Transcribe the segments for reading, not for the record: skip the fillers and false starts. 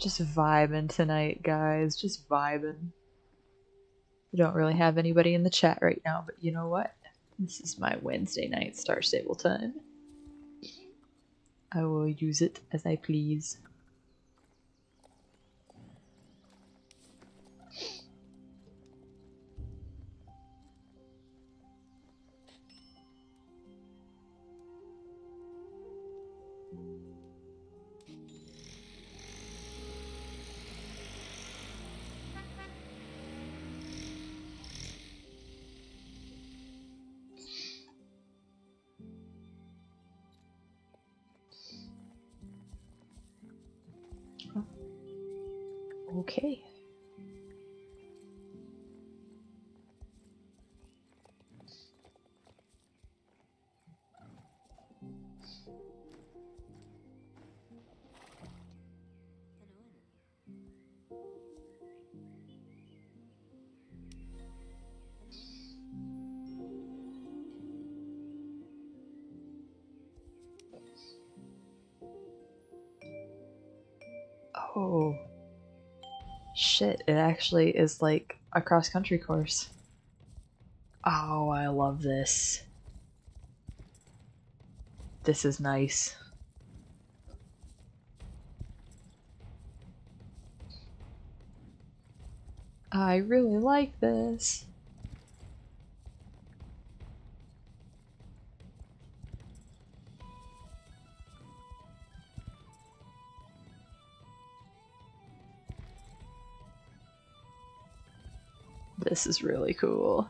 Just vibing tonight, guys. Just vibing. We don't really have anybody in the chat right now, but you know what? This is my Wednesday night Star Stable time. I will use it as I please. Okay. Oh. Shit, it actually is like a cross-country course. Oh, I love this. This is nice. I really like this. This is really cool.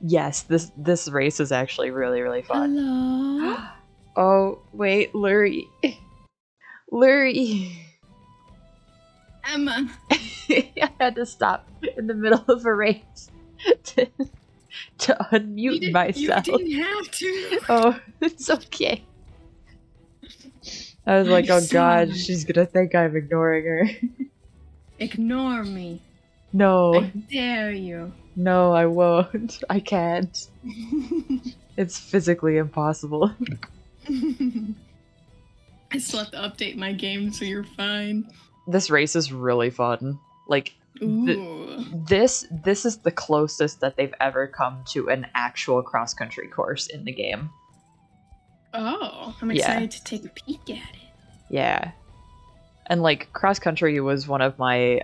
Yes, this race is actually really fun. Hello? Oh, wait, Lurie. Lurie! Emma! I had to stop in the middle of a race to unmute myself. You didn't have to! Oh, it's okay. I was like, oh god, she's gonna think I'm ignoring her. Ignore me. No. I dare you. No, I won't. I can't. It's physically impossible. I still have to update my game, so you're fine. This race is really fun. Like, this is the closest that they've ever come to an actual cross-country course in the game. Oh, I'm excited to take a peek at it. Yeah. And, like, cross-country was one of my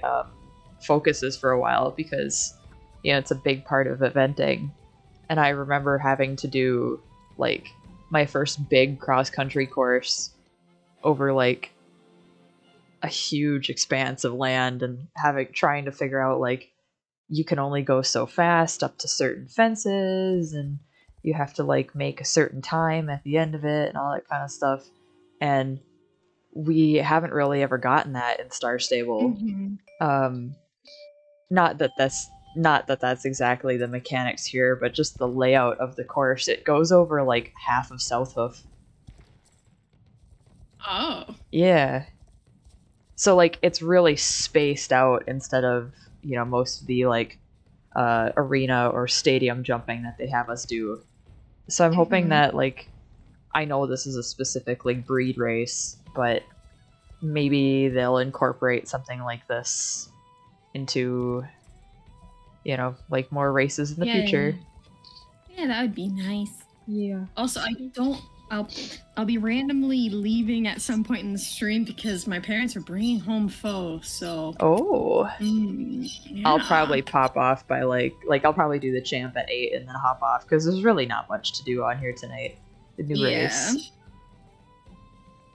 focuses for a while because, you know, it's a big part of eventing. And I remember having to do, like, my first big cross-country course over, like, a huge expanse of land and trying to figure out, like, you can only go so fast up to certain fences and you have to, like, make a certain time at the end of it and all that kind of stuff. And we haven't really ever gotten that in Star Stable. Not that that's exactly the mechanics here, but just the layout of the course. It goes over, like, half of South Hoof. Oh. Yeah. So, like, it's really spaced out instead of, you know, most of the, like, arena or stadium jumping that they have us do. So I'm hoping that, like, I know this is a specific, like, breed race, but maybe they'll incorporate something like this into, you know, like, more races in the future. Yeah, that would be nice. Yeah. Also, I'll be randomly leaving at some point in the stream because my parents are bringing home pho, so... Oh. Yeah. I'll probably pop off by, like, I'll probably do the champ at 8 and then hop off, because there's really not much to do on here tonight. The new race.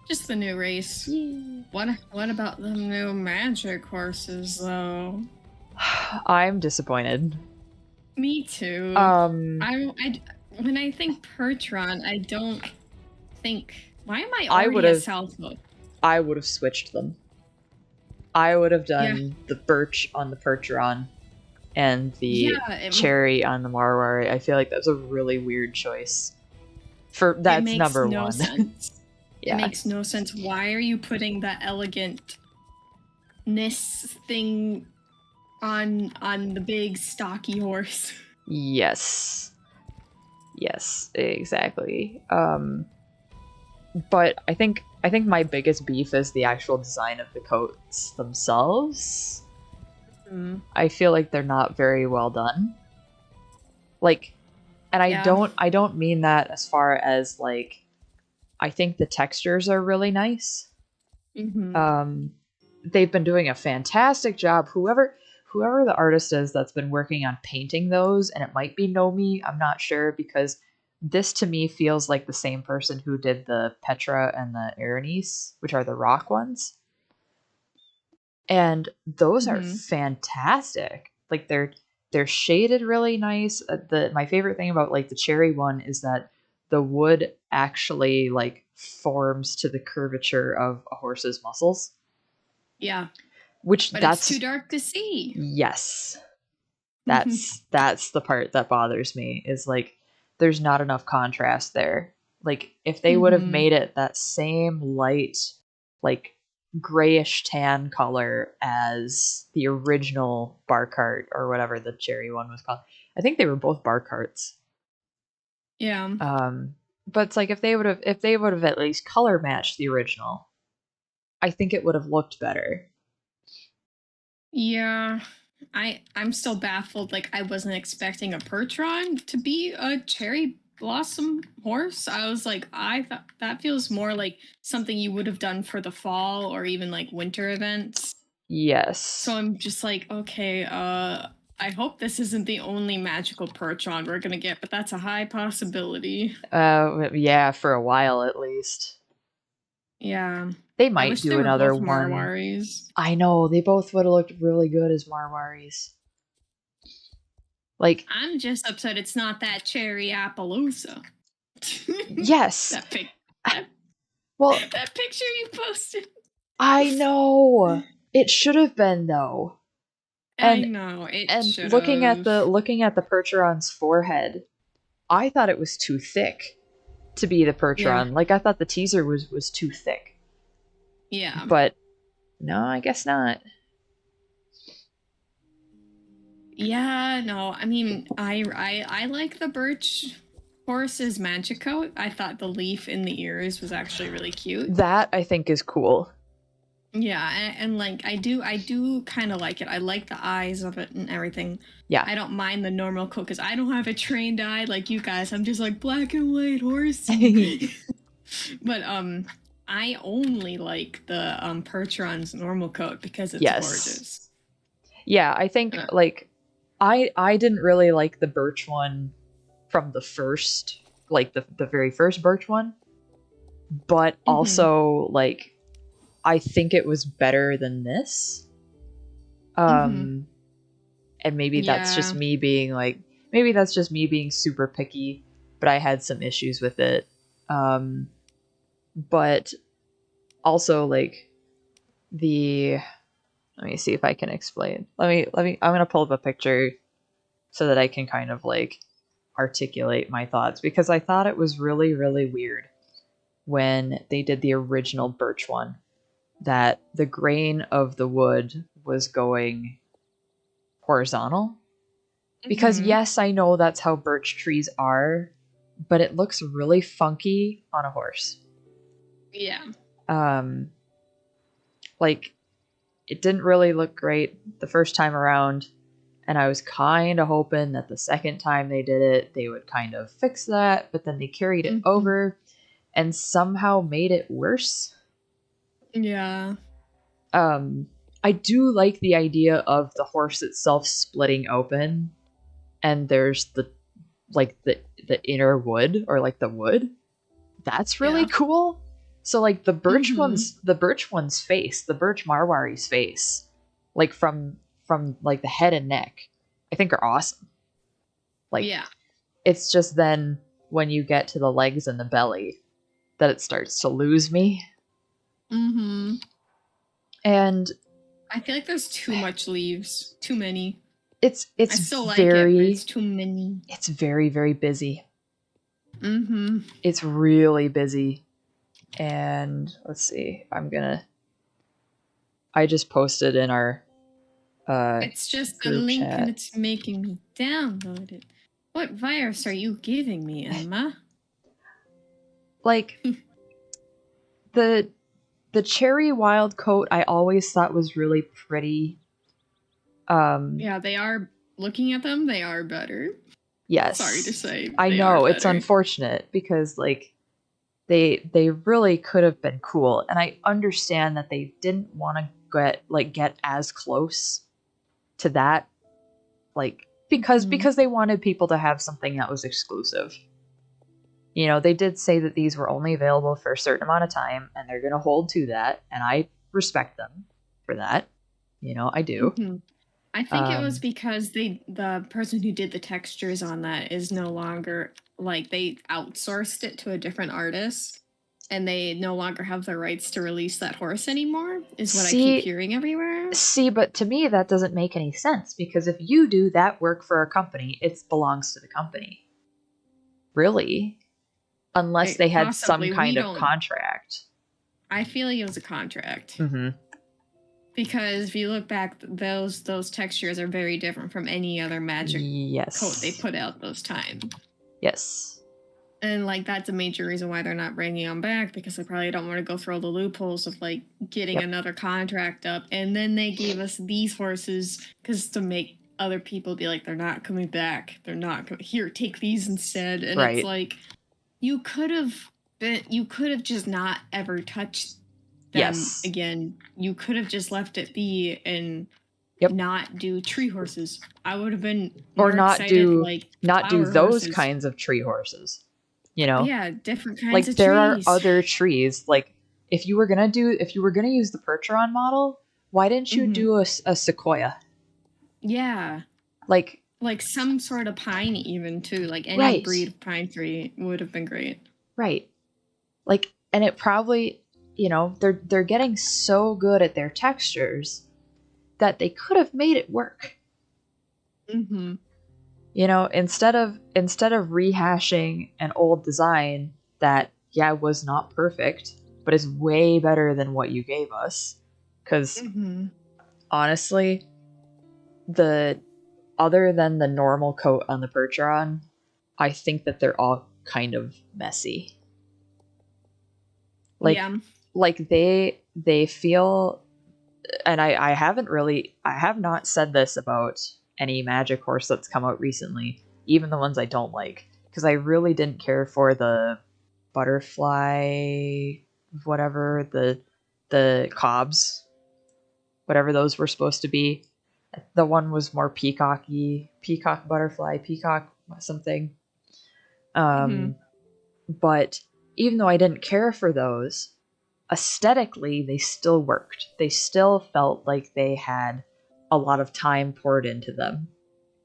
Just the new race. Yeah. What about the new magic horses, though? I'm disappointed. Me too. When I think Pertron, I don't think... Why am I already at South Hook? I would have switched them. I would have done the birch on the Percheron and the cherry on the Marwari. I feel like that was a really weird choice. That's number one. Sense. It makes no sense. Why are you putting that elegantness thing on the big stocky horse. Yes. Yes, exactly. But I think my biggest beef is the actual design of the coats themselves. I feel like they're not very well done. Like, and I don't mean that as far as like, I think the textures are really nice. They've been doing a fantastic job. Whoever the artist is that's been working on painting those, and it might be Nomi, I'm not sure, because this to me feels like the same person who did the Petra and the Erenice, which are the rock ones. And those are fantastic. Like they're shaded really nice. My favorite thing about like the cherry one is that the wood actually like forms to the curvature of a horse's muscles. Yeah. But it's too dark to see. Yes. That's the part that bothers me, is like there's not enough contrast there. Like if they would have made it that same light, like grayish tan color as the original bar cart or whatever the cherry one was called. I think they were both bar carts. Yeah. But it's like if they would have at least color matched the original, I think it would have looked better. Yeah. I'm still baffled. Like I wasn't expecting a Pertron to be a cherry blossom horse. I was like, I thought that feels more like something you would have done for the fall or even like winter events. Yes. So I'm just like, okay, I hope this isn't the only magical Pertron we're gonna get, but that's a high possibility. Yeah, for a while at least. Yeah. They might do another one. Marwaris. I know, they both would have looked really good as Marwaris. Like, I'm just upset it's not that cherry Appaloosa. Yes. that picture you posted. I know. It should have been though. I know it. And looking at the Percheron's forehead, I thought it was too thick to be the Percheron. Like I thought the teaser was too thick. Yeah. But no, I guess not. Yeah, no. I mean, I like the birch horse's magic coat. I thought the leaf in the ears was actually really cute. That I think is cool. Yeah, and like I do kind of like it. I like the eyes of it and everything. Yeah. I don't mind the normal coat because I don't have a trained eye like you guys. I'm just like black and white horse. But I only like the Percheron's normal coat because it's gorgeous. Yeah, I think like I didn't really like the birch one from the first, like the very first birch one, but also like I think it was better than this. And maybe that's just me being like, maybe that's just me being super picky, but I had some issues with it. But also like let me see if I can explain. I'm going to pull up a picture so that I can kind of like articulate my thoughts, because I thought it was really, really weird when they did the original birch one that the grain of the wood was going horizontal. Because yes, I know that's how birch trees are, but it looks really funky on a horse. Yeah. Like it didn't really look great the first time around, and I was kind of hoping that the second time they did it, they would kind of fix that, but then they carried it over and somehow made it worse. Yeah. I do like the idea of the horse itself splitting open and there's the inner wood, or like the wood. That's really cool. So like the birch one's face, the birch Marwari's face, like from like the head and neck, I think are awesome. Like it's just then when you get to the legs and the belly that it starts to lose me. And I feel like there's too much leaves. Too many. It's I still like it, but it's too many. It's very, very busy. It's really busy. And let's see, I just posted in our It's just a group link and chat. it's making me download it. What virus are you giving me, Emma? Like the cherry wild coat I always thought was really pretty. Yeah, they are, looking at them, they are better. Yes. Sorry to say. I they know, are it's better. unfortunate because like they really could have been cool, and I understand that they didn't want to get as close to that, like because they wanted people to have something that was exclusive. You know, they did say that these were only available for a certain amount of time, and they're going to hold to that, and I respect them for that. You know, I do. I think it was because the person who did the textures on that is no longer, like, they outsourced it to a different artist, and they no longer have the rights to release that horse anymore, is what I keep hearing everywhere. See, but to me that doesn't make any sense, because if you do that work for a company, it belongs to the company. Really? Unless they had some kind of contract. I feel like it was a contract. Mm-hmm. Because if you look back, those textures are very different from any other magic coat they put out those times. Yes. And like that's a major reason why they're not bringing them back, because they probably don't want to go through all the loopholes of like getting another contract up. And then they gave us these horses because to make other people be like, they're not coming back. They're not here. Take these instead. And it's like you could have just not ever touched them again. You could have just left it be and not do tree horses. I would have been more excited, do those kinds of tree horses. You know, different kinds like of there trees. are other trees. Like if you were gonna use the Percheron model, why didn't you do a sequoia? Yeah, like some sort of pine, even too. Like any breed of pine tree would have been great. Right. Like, and it probably, you know, they're getting so good at their textures that they could have made it work. Mm-hmm. You know, instead of rehashing an old design that was not perfect, but is way better than what you gave us. Because honestly, other than the normal coat on the Percheron, I think that they're all kind of messy. Like they feel, and I have not said this about any magic horse that's come out recently, even the ones I don't like, because I really didn't care for the butterfly, whatever, the cobs, whatever those were supposed to be. The one was more peacock butterfly, peacock something. But even though I didn't care for those, aesthetically they still worked. They still felt like they had a lot of time poured into them.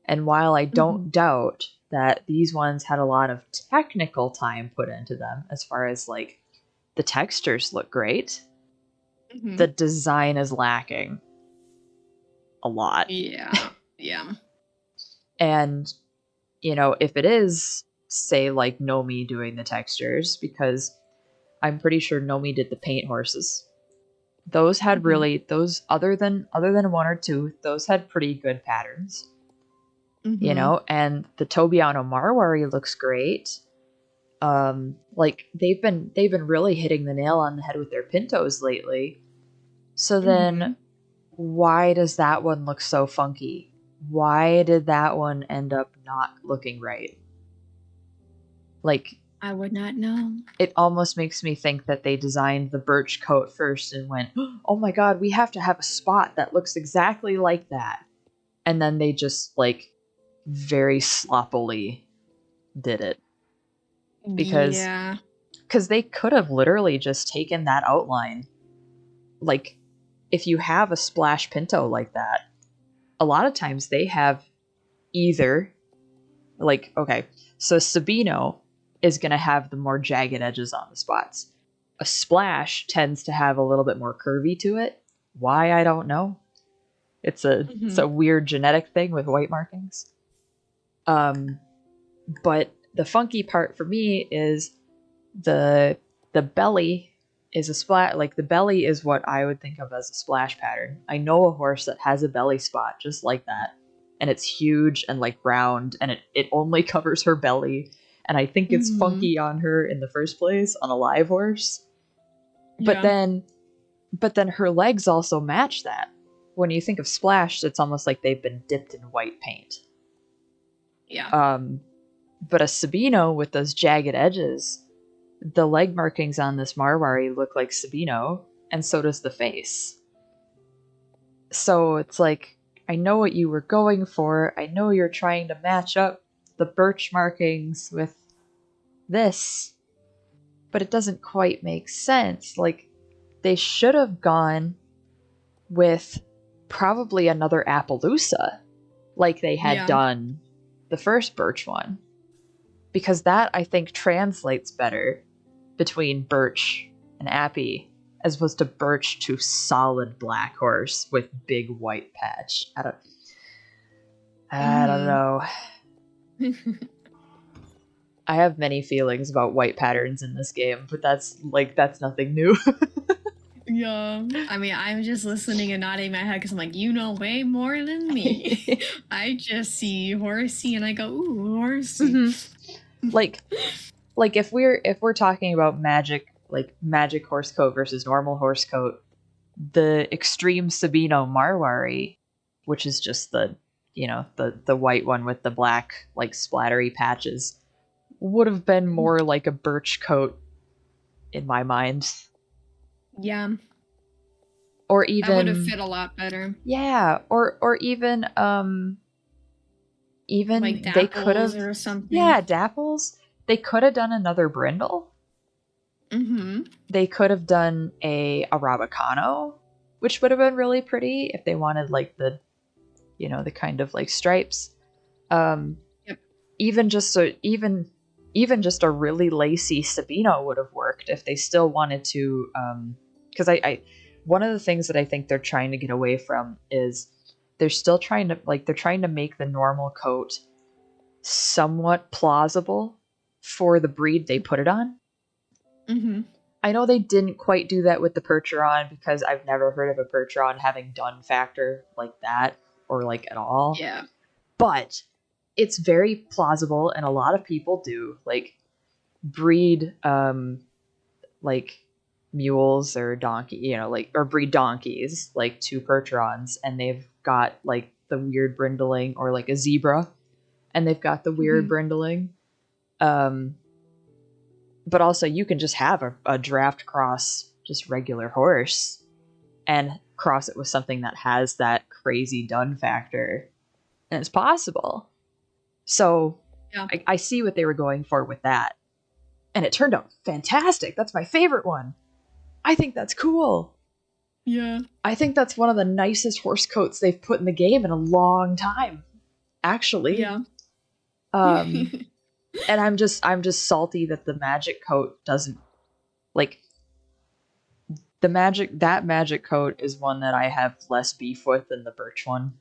And while I don't doubt that these ones had a lot of technical time put into them, as far as like the textures look great, the design is lacking a lot. Yeah. And, you know, if it is, say, like Nomi doing the textures, because I'm pretty sure Nomi did the paint horses. Those had those other than one or two, those had pretty good patterns. You know, and the Tobiano Marwari looks great. Like they've been really hitting the nail on the head with their pintos lately. So then why does that one look so funky? Why did that one end up not looking right? Like, I would not know. It almost makes me think that they designed the birch coat first and went, oh my god, we have to have a spot that looks exactly like that. And then they just, like, very sloppily did it. Because they could have literally just taken that outline. Like, if you have a splash pinto like that, a lot of times they have either, like, okay, so Sabino is going to have the more jagged edges on the spots. A splash tends to have a little bit more curvy to it. Why, I don't know. It's a weird genetic thing with white markings. But the funky part for me is the belly is a splat. Like the belly is what I would think of as a splash pattern. I know a horse that has a belly spot just like that, and it's huge and like round, and it only covers her belly. And I think it's Mhm. funky on her in the first place on a live horse. But Yeah. then but then her legs also match that. When you think of splashed, it's almost like they've been dipped in white paint. Yeah. But a Sabino with those jagged edges, the leg markings on this Marwari look like Sabino, and so does the face. So it's like, I know what you were going for. I know you're trying to match up the birch markings with this, but it doesn't quite make sense. Like, they should have gone with probably another Appaloosa, like they had Yeah. done the first birch one. Because that, I think, translates better between birch and Appy, as opposed to birch to solid black horse with big white patch. I don't Mhm. know. I have many feelings about white patterns in this game, but that's nothing new. Yeah. I mean, I'm just listening and nodding my head because I'm like, you know way more than me. I just see horsey and I go, ooh, horsey. Mm-hmm. Like if we're talking about magic, like magic horse coat versus normal horse coat, the extreme Sabino Marwari, which is just the the white one with the black like splattery patches, would have been more like a birch coat in my mind. Yeah. Or That would have even, fit a lot better. yeah, or even Like they could dapples have, or something. yeah, dapples. They could have done another brindle. Mm-hmm. They could have done a Arabicano, which would have been really pretty if they wanted like the the kind of like stripes. Um, Yep. even just a really lacy Sabino would have worked if they still wanted to. Because I one of the things that I think they're trying to get away from is they're still trying to make the normal coat somewhat plausible for the breed they put it on. Mm-hmm. I know they didn't quite do that with the Percheron because I've never heard of a Percheron having dun factor like that or like at all. Yeah. But it's very plausible and a lot of people do like breed like mules or donkey, like or breed donkeys like two Percherons and they've got like the weird brindling or like a zebra and they've got the weird Mm-hmm. brindling. But also you can just have a draft cross just regular horse and cross it with something that has that crazy dun factor and it's possible. So Yeah. I see what they were going for with that and it turned out fantastic. That's my favorite one. I think that's cool. Yeah. I think that's one of the nicest horse coats they've put in the game in a long time, actually. Yeah. um and I'm just salty that the magic coat doesn't, like, that magic coat is one that I have less beef with than the birch one.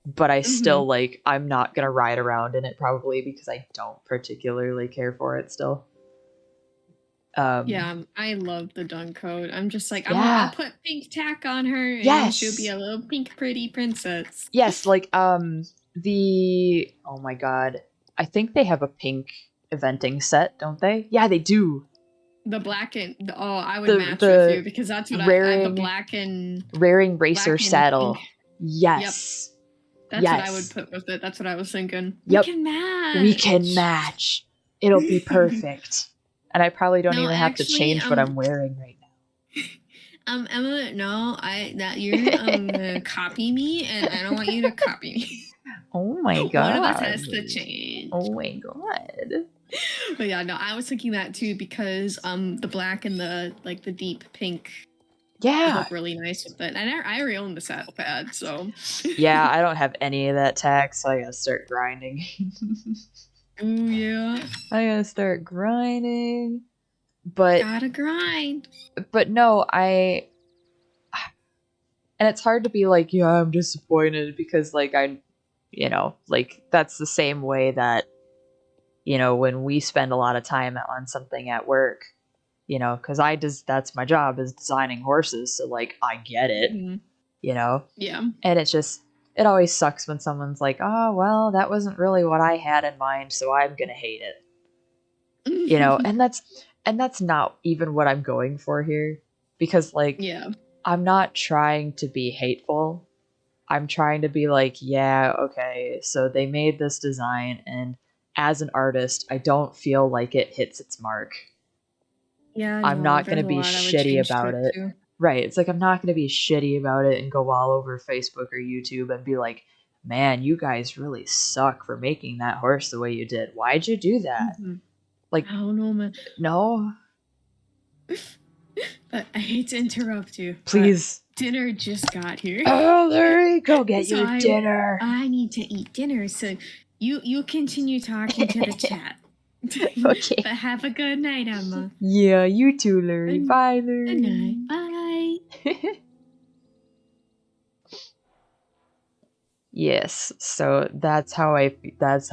But I Mm-hmm. still, like, I'm not gonna ride around in it probably because I don't particularly care for it still. Yeah, I love the dun coat. I'm just like, I'll Yeah. put pink tack on her and she'll be Yes. a little pink pretty princess. Yes, like the oh my god. I think they have a pink eventing set, don't they? Yeah, they do. The black and oh, I would The match with you the because that's what I the raring black racer and pink. saddle. Yep. Yes. That's what I would Yes. put with it. That's what I was thinking. We Yep. can We can match. match. It'll be perfect. And I probably don't No, even have to actually, change what I'm wearing right now. Emma, no, you're gonna copy me, and I don't want you to copy me. Oh my god. One of us has to change. Oh my god. But yeah, no, I was thinking that too because the black and the deep pink Yeah. look really nice with it. And I already own the saddle pad, so Yeah, I don't have any of that tack, so I gotta start grinding. ooh yeah. I gotta start grinding. But Gotta grind. no, and it's hard to be like, yeah, I'm disappointed because like like that's the same way that when we spend a lot of time on something at work, you know, because that's my job is designing horses, so like I get it, Mm-hmm. you know. Yeah. And it always sucks when someone's like, oh well, that wasn't really what I had in mind, so I'm gonna hate it, you know. And that's not even what I'm going for here, because like Yeah. I'm not trying to be hateful. I'm trying to be like, yeah, okay, so they made this design, and as an artist, I don't feel like it hits its mark. Yeah, I'm no, not going there's to a be lot I would shitty change to about it it. too. Right. It's like I'm not going to be shitty about it and go all over Facebook or YouTube and be like, man, you guys really suck for making that horse the way you did. Why'd you do that? Mm-hmm. Like, I don't know, man. no. But I hate to interrupt you. Please. Dinner just got here. Oh, there you go. Get So your dinner. I need to eat dinner. So you continue talking to the chat. Okay. But have a good night, Emma. Yeah, you too, Larry. Bye, Larry. Good night. Bye. Yes, so that's how I feel. That's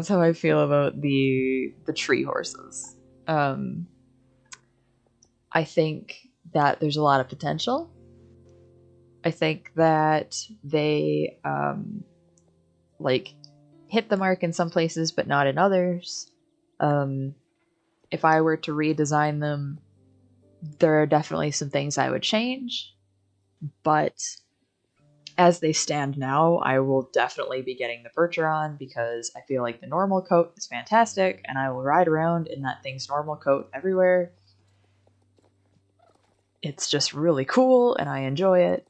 how I feel about the tree horses. I think that there's a lot of potential. I think that they like hit the mark in some places but not in others. If I were to redesign them, there are definitely some things I would change, but as they stand now, I will definitely be getting the Percheron because I feel like the normal coat is fantastic and I will ride around in that thing's normal coat everywhere. It's just really cool and I enjoy it.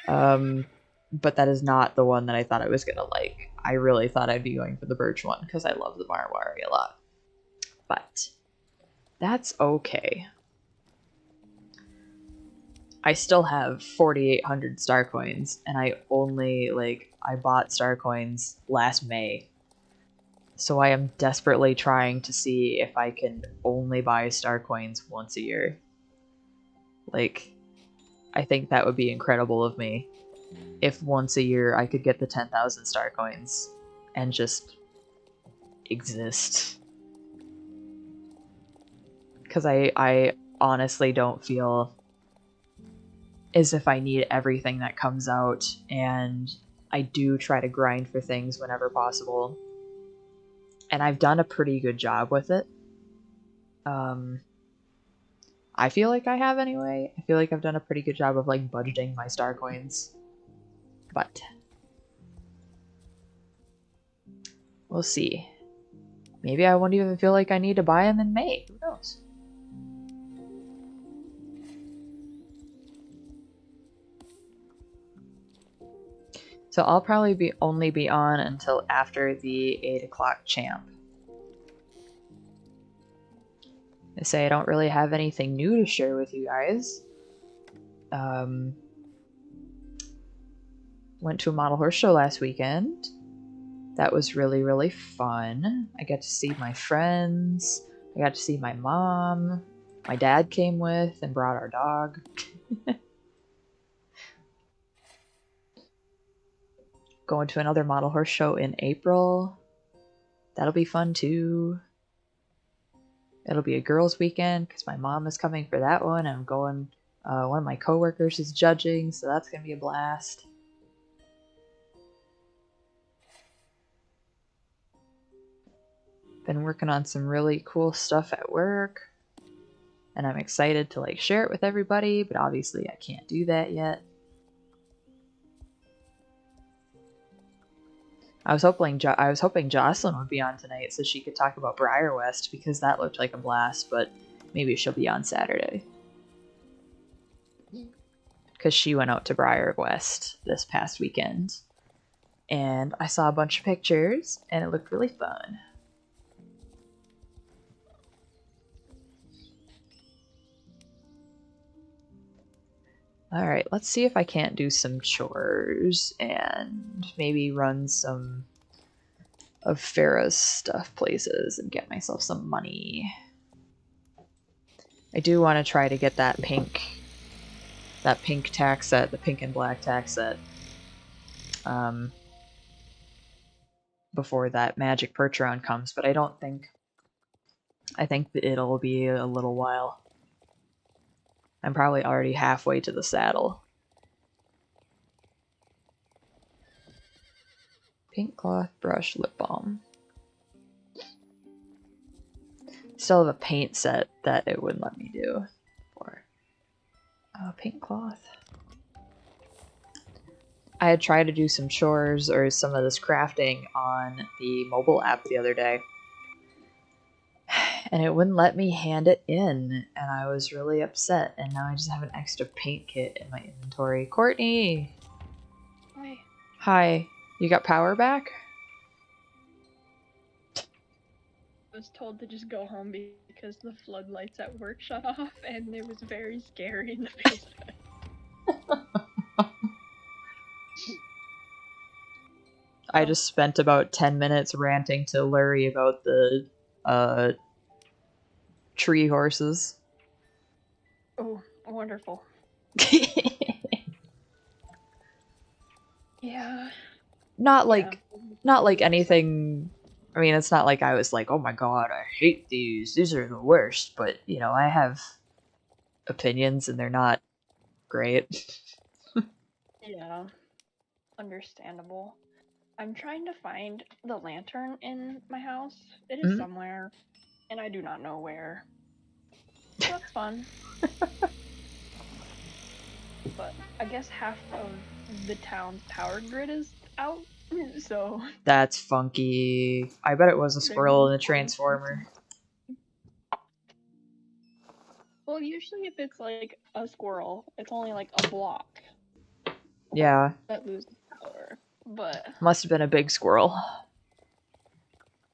But that is not the one that I thought I was gonna like. I really thought I'd be going for the birch one because I love the Marwari a lot. But that's okay. I still have 4,800 star coins, and I bought star coins last May. So I am desperately trying to see if I can only buy star coins once a year. Like, I think that would be incredible of me. If once a year I could get the 10,000 star coins and just exist. Because I honestly don't feel as if I need everything that comes out, and I do try to grind for things whenever possible. And I've done a pretty good job with it. I feel like I have anyway. I feel like I've done a pretty good job of like budgeting my star coins. But we'll see. Maybe I won't even feel like I need to buy them in May. Who knows? So I'll probably only be on until after the 8 o'clock champ. I say I don't really have anything new to share with you guys. Went to a model horse show last weekend. That was really, really fun. I got to see my friends. I got to see my mom. My dad came with and brought our dog. Going to another model horse show in April. That'll be fun too. It'll be a girls' weekend because my mom is coming for that one. I'm going. One of my coworkers is judging, so that's gonna be a blast. Been working on some really cool stuff at work, and I'm excited to like share it with everybody. But obviously, I can't do that yet. I was hoping Jocelyn would be on tonight so she could talk about Briar West because that looked like a blast, but maybe she'll be on Saturday. Because she went out to Briar West this past weekend. And I saw a bunch of pictures, and it looked really fun. Alright, let's see if I can't do some chores and maybe run some of Farah's stuff places and get myself some money. I do want to try to get that pink tack set, the pink and black tack set. before that magic perch round comes, but I don't think. I think that it'll be a little while. I'm probably already halfway to the saddle. Pink cloth, brush, lip balm. Still have a paint set that it wouldn't let me do. Or pink cloth. I had tried to do some chores or some of this crafting on the mobile app the other day. And it wouldn't let me hand it in, and I was really upset, and now I just have an extra paint kit in my inventory. Courtney! Hi. Hi. You got power back? I was told to just go home because the floodlights at work shut off, and it was very scary in the basement. I just spent about 10 minutes ranting to Lurie about the tree horses. Oh, wonderful. Yeah. Not like anything. I mean, it's not like I was like, oh my god, I hate these. These are the worst. But, you know, I have opinions and they're not great. Yeah. Understandable. I'm trying to find the lantern in my house. It is somewhere, and I do not know where. So that's fun. But I guess half of the town's power grid is out, so... That's funky. I bet it was a squirrel in a transformer. Well, usually if it's like a squirrel, it's only like a block. Yeah. That loses power. But... Must have been a big squirrel.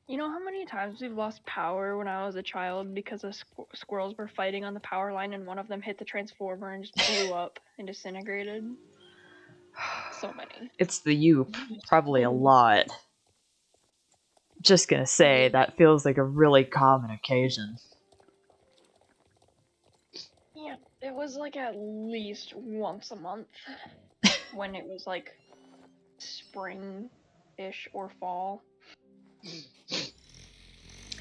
You know how many times we've lost power when I was a child because the squirrels were fighting on the power line and one of them hit the transformer and just blew up and disintegrated? So many. It's the Yoop. Probably a lot. Just gonna say, that feels like a really common occasion. Yeah, it was like at least once a month when it was like spring-ish or fall.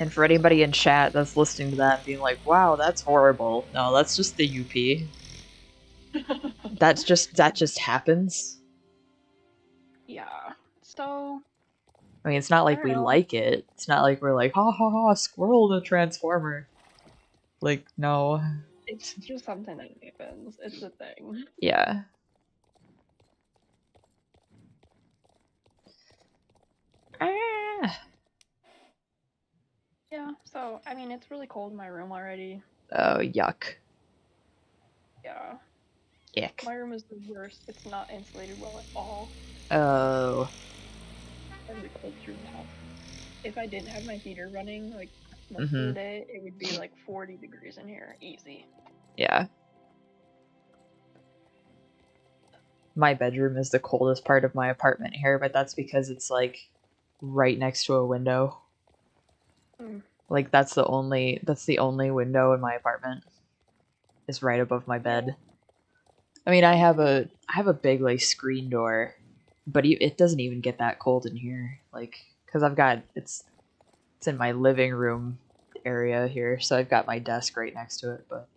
And for anybody in chat that's listening to that being like, wow, that's horrible. No, that's just the UP. that just happens. Yeah. So... I mean, it's not like we like it. It's not like we're like, ha ha ha, squirrel in a transformer. Like, no. It's just something that happens. It's a thing. Yeah. Ah. Yeah, so, I mean, it's really cold in my room already. Oh, yuck. Yeah. Yuck. My room is the worst. It's not insulated well at all. Oh. It's a cold room now. If I didn't have my heater running, like, most of the day, it would be like 40 degrees in here. Easy. Yeah. My bedroom is the coldest part of my apartment here, but that's because it's like right next to a window. Like that's the only window in my apartment. Is right above my bed. I mean, I have a big like screen door, but it doesn't even get that cold in here. Like, cause I've got it's in my living room area here, so I've got my desk right next to it, but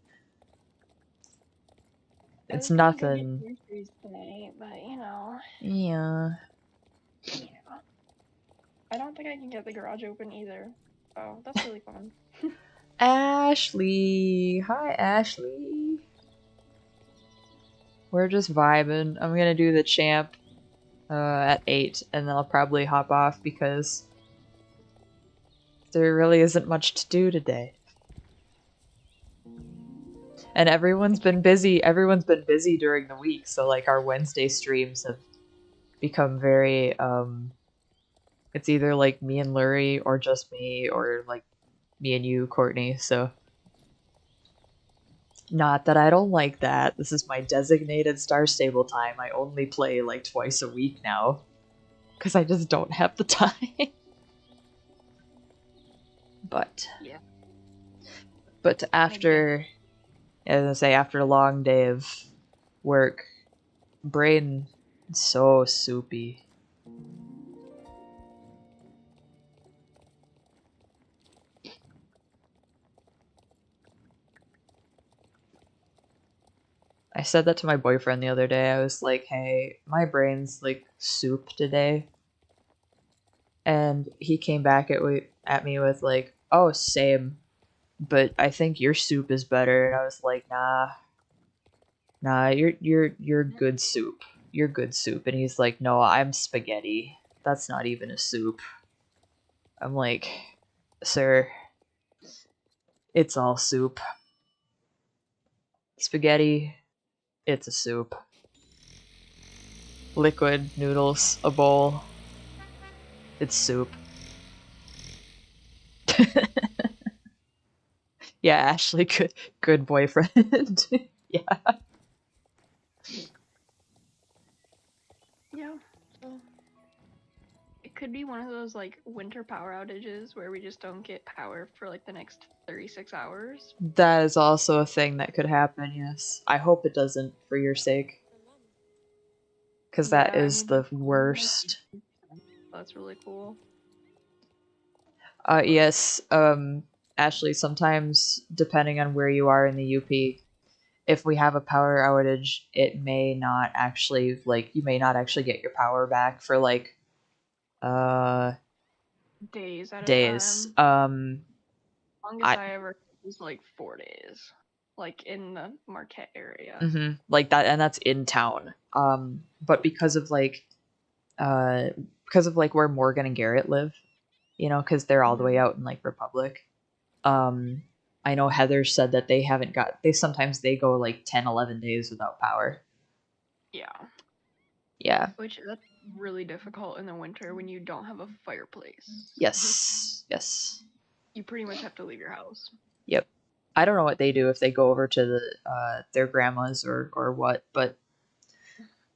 it's nothing. Tonight, but you know. Yeah. Yeah. I don't think I can get the garage open either. Oh, that's really fun. Ashley! Hi, Ashley! We're just vibing. I'm gonna do the champ at 8, and then I'll probably hop off because there really isn't much to do today. And everyone's been busy during the week, so like our Wednesday streams have become very, it's either like me and Lurie, or just me, or like me and you, Courtney, so. Not that I don't like that. This is my designated Star Stable time. I only play like twice a week now. Because I just don't have the time. But. Yeah. But after, as I say, after a long day of work, brain so soupy. I said that to my boyfriend the other day. I was like, hey, my brain's like soup today. And he came back at me with like, oh, same, but I think your soup is better. And I was like, nah, you're good soup. You're good soup. And he's like, no, I'm spaghetti. That's not even a soup. I'm like, sir, it's all soup. Spaghetti, it's a soup. Liquid noodles, a bowl, it's soup. Yeah, Ashley, good boyfriend. Yeah. Yeah. So it could be one of those like winter power outages where we just don't get power for like the next 36 hours. That is also a thing that could happen, yes. I hope it doesn't, for your sake. Because that is the worst. That's really cool. Yes, Ashley, sometimes, depending on where you are in the UP, if we have a power outage, it may not actually, like, you may not actually get your power back for, like, days at a days. time. Longest I ever was like 4 days, like in the Marquette area. Mm-hmm. Like that, and that's in town. But because of like where Morgan and Garrett live, you know, because they're all the way out in like Republic. I know Heather said that they haven't got. Sometimes they go like 10, 11 days without power. Yeah. Yeah. Which that's really difficult in the winter when you don't have a fireplace. Yes. Yes. You pretty much have to leave your house. Yep. I don't know what they do if they go over to the their grandma's or what, but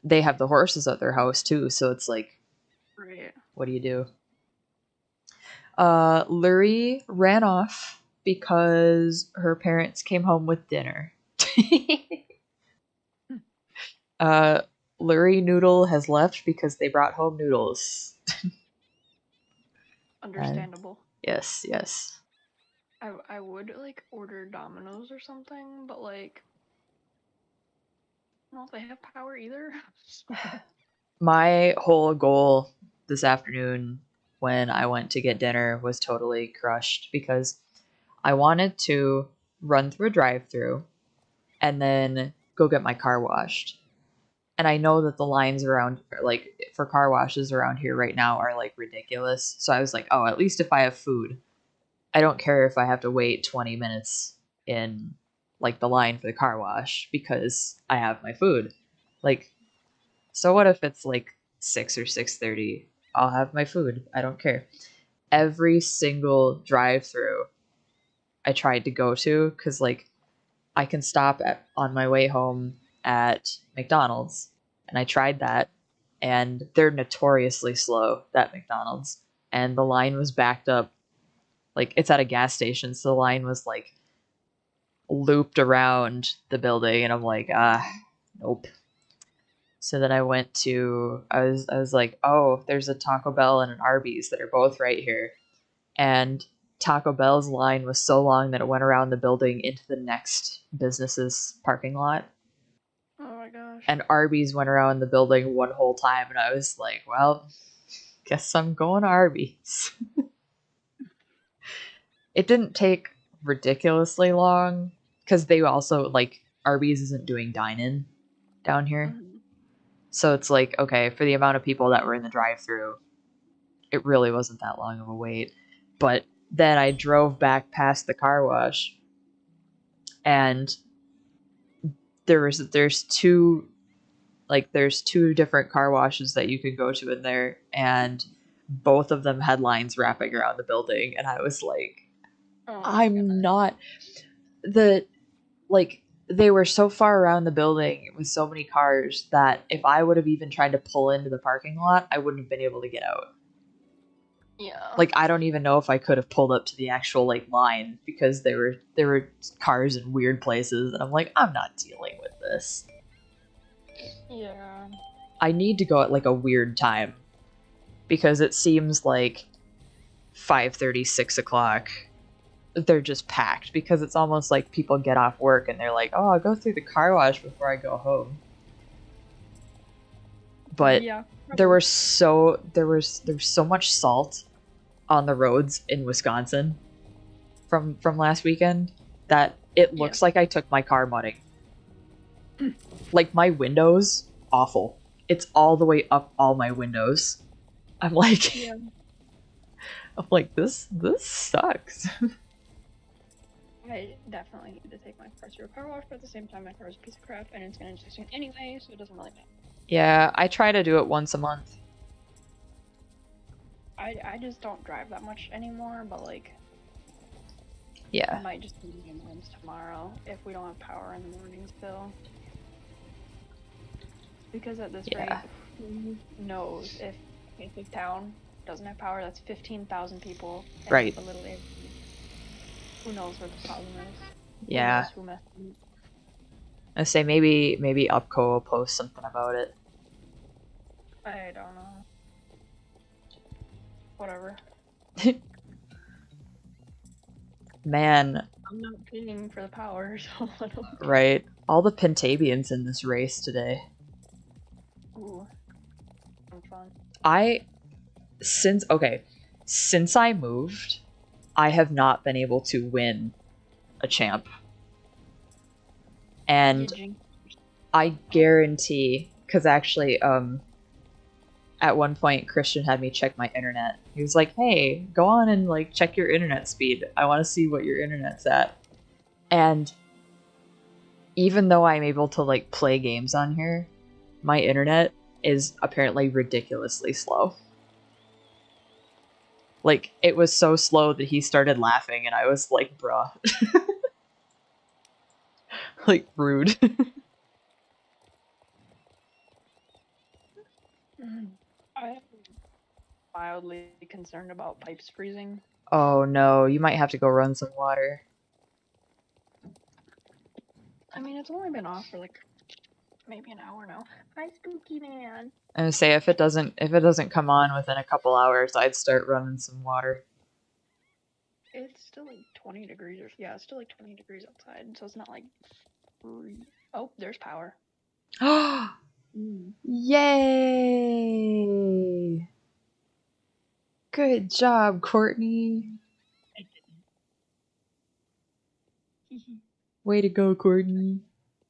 they have the horses at their house too, so it's like, right. What do you do? Lurie ran off because her parents came home with dinner. Lurie Noodle has left because they brought home noodles. Understandable. Yes, yes. I would like order Domino's or something, but like I don't know if they have power either. My whole goal this afternoon when I went to get dinner was totally crushed because I wanted to run through a drive-through and then go get my car washed. And I know that the lines around, like, for car washes around here right now are, like, ridiculous. So I was like, oh, at least if I have food, I don't care if I have to wait 20 minutes in, like, the line for the car wash because I have my food. Like, so what if it's, like, 6 or 6:30? I'll have my food. I don't care. Every single drive-through I tried to go to, because, like, I can stop on my way home at McDonald's, and I tried that, and they're notoriously slow, that McDonald's, and the line was backed up. Like, it's at a gas station, so the line was like looped around the building, and I'm like, nope. So then I went to, I was like, oh, there's a Taco Bell and an Arby's that are both right here, and Taco Bell's line was so long that it went around the building into the next business's parking lot. Oh my gosh. And Arby's went around the building one whole time, and I was like, well, guess I'm going to Arby's. It didn't take ridiculously long, because they also, like, Arby's isn't doing dine-in down here. Mm-hmm. So it's like, okay, for the amount of people that were in the drive-thru, it really wasn't that long of a wait. But then I drove back past the car wash, and there's two different car washes that you could go to in there, and both of them had lines wrapping around the building, and I was like, I'm not they were so far around the building with so many cars that if I would have even tried to pull into the parking lot, I wouldn't have been able to get out. Yeah. Like, I don't even know if I could have pulled up to the actual, like, line, because there were cars in weird places, and I'm like, I'm not dealing with this. Yeah. I need to go at, like, a weird time, because it seems like 5:30, 6 o'clock, they're just packed because it's almost like people get off work and they're like, oh, I'll go through the car wash before I go home. But Yeah. there was so much salt on the roads in Wisconsin from last weekend that it looks like I took my car mudding. Like my windows, awful. It's all the way up all my windows. I'm like, this sucks. I definitely need to take my car to a car wash, but at the same time, my car is a piece of crap, and it's gonna just anyway, so it doesn't really matter. Yeah, I try to do it once a month. I just don't drive that much anymore, but like, Yeah. I might just do the ambulance tomorrow if we don't have power in the morning still. Because at this rate, who knows if a town doesn't have power? That's 15,000 people. And Right. A little area. Who knows what the problem is? Yeah. Who messed up? I say maybe Upco will post something about it. I don't know. Whatever. Man. I'm not paying for the power, so I don't. Right. All the Pentabians in this race today. Ooh. I'm fun. Since I moved, I have not been able to win a champ. And I guarantee, because actually, at one point Christian had me check my internet. He was like, hey, go on and like check your internet speed. I want to see what your internet's at. And even though I'm able to like play games on here, my internet is apparently ridiculously slow. Like, it was so slow that he started laughing and I was like, bruh. Like, rude. I am mildly concerned about pipes freezing. Oh no, you might have to go run some water. I mean, it's only been off for like maybe an hour now. Hi, spooky man. I would say if it doesn't come on within a couple hours, I'd start running some water. It's still like 20 degrees or yeah, it's still like 20 degrees outside, so it's not like oh, there's power. Yay! Good job, Courtney. Way to go, Courtney.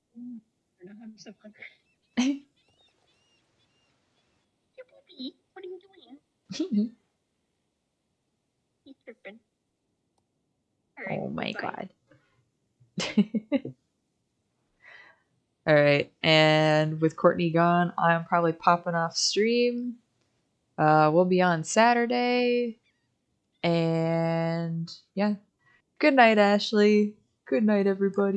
I'm so hungry. What are you doing? He's tripping. Right, Oh my bye. god. Alright, and with Courtney gone, I'm probably popping off stream. We'll be on Saturday. And yeah. Good night, Ashley. Good night, everybody.